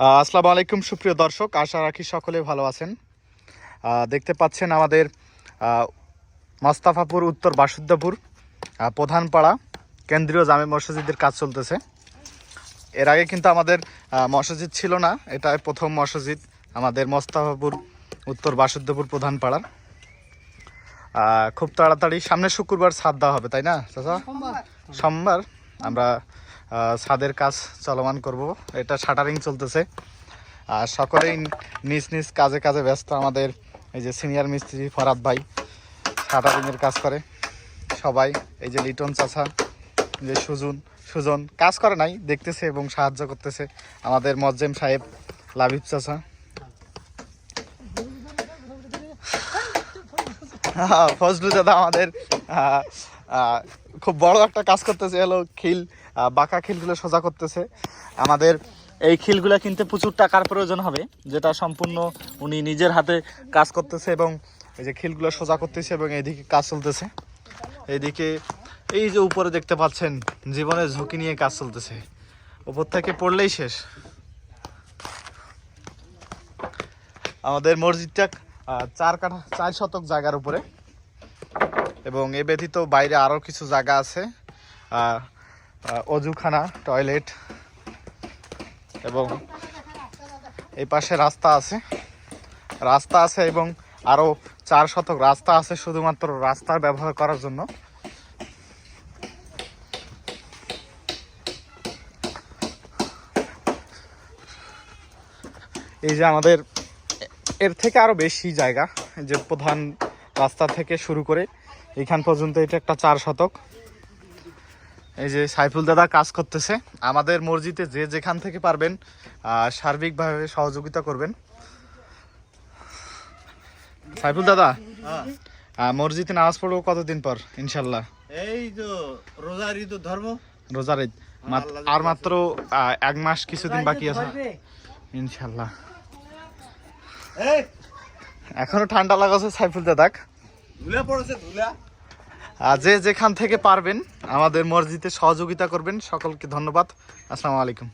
আসসালামু আলাইকুম সুপ্রিয় দর্শক, আশা রাখি সকলে ভালো আছেন। দেখতে পাচ্ছেন আমাদের মোস্তাফাপুর উত্তর বাসুদেবপুর প্রধানপাড়া কেন্দ্রীয় জামে মসজিদের কাজ চলতেছে। এর আগে কিন্তু আমাদের মসজিদ ছিল না, এটাই প্রথম মসজিদ আমাদের মোস্তাফাপুর উত্তর বাসুদেবপুর প্রধানপাড়ার। খুব তাড়াতাড়ি সামনের শুক্রবার ছাদ দেওয়া হবে, তাই না চাচা? সোমবার আমরা ছাদের কাজ চলমান করব। এটা শাটারিং চলতেছে আর সকলেই নিজ নিজ কাজে কাজে ব্যস্ত। আমাদের এই যে সিনিয়র মিস্ত্রি ফরাদ ভাই শাটারিংয়ের কাজ করে, সবাই এই যে লিটন চাচা, যে সুজন কাজ করে নাই, দেখতেছে এবং সাহায্য করতেছে আমাদের মজ্জেম সাহেব, লাবিব চাচা, ফজলু দাদা আমাদের খুব বড় একটা কাজ করতেছে, হলো খিল, বাঁকা খিলগুলো সোজা করতেছে। আমাদের এই খিলগুলো কিনতে প্রচুর টাকার প্রয়োজন হবে, যেটা সম্পূর্ণ উনি নিজের হাতে কাজ করতেছে এবং এই যে খিলগুলো সোজা করতেছে এবং এইদিকে কাজ চলতেছে। এইদিকে এই যে উপরে দেখতে পাচ্ছেন জীবনের ঝুঁকি নিয়ে কাজ চলতেছে, উপর থেকে পড়লেই শেষ। আমাদের মসজিদটা 4 শতক জায়গার উপরে এবং এ ব্যতীত বাইরে আরও কিছু জায়গা আছে, অজুখানা, টয়লেট এবং এই পাশে রাস্তা আছে এবং আরও 4 শতক রাস্তা আছে শুধুমাত্র রাস্তার ব্যবহার করার জন্য। এই যে আমাদের এর থেকে আরও বেশি জায়গা, যে প্রধান রাস্তা থেকে শুরু করে এইখান পর্যন্ত, এটা একটা 4 শতক। এই যে সাইফুল দাদা কাজ করতেছে। আমাদের মসজিদে যে যেখান থেকে পারবেন সার্বিকভাবে সহযোগিতা করবেন। সাইফুল দাদা, মসজিদে নামাজ পড়বো কতদিন পর ইনশাল্লাহ? এই তো রোজার ঈদ ধর্ম, রোজার ঈদ আর মাত্র 1 মাস কিছুদিন বাকি আছে ইনশাল্লাহ। এখনো ঠান্ডা লাগাছে সাইফুল দাদা, ধুলা পড়েছে ধুলা। যে যেখান থেকে পারবেন আমাদের মসজিদে সহযোগিতা করবেন। সকলকে ধন্যবাদ। আসসালামু আলাইকুম।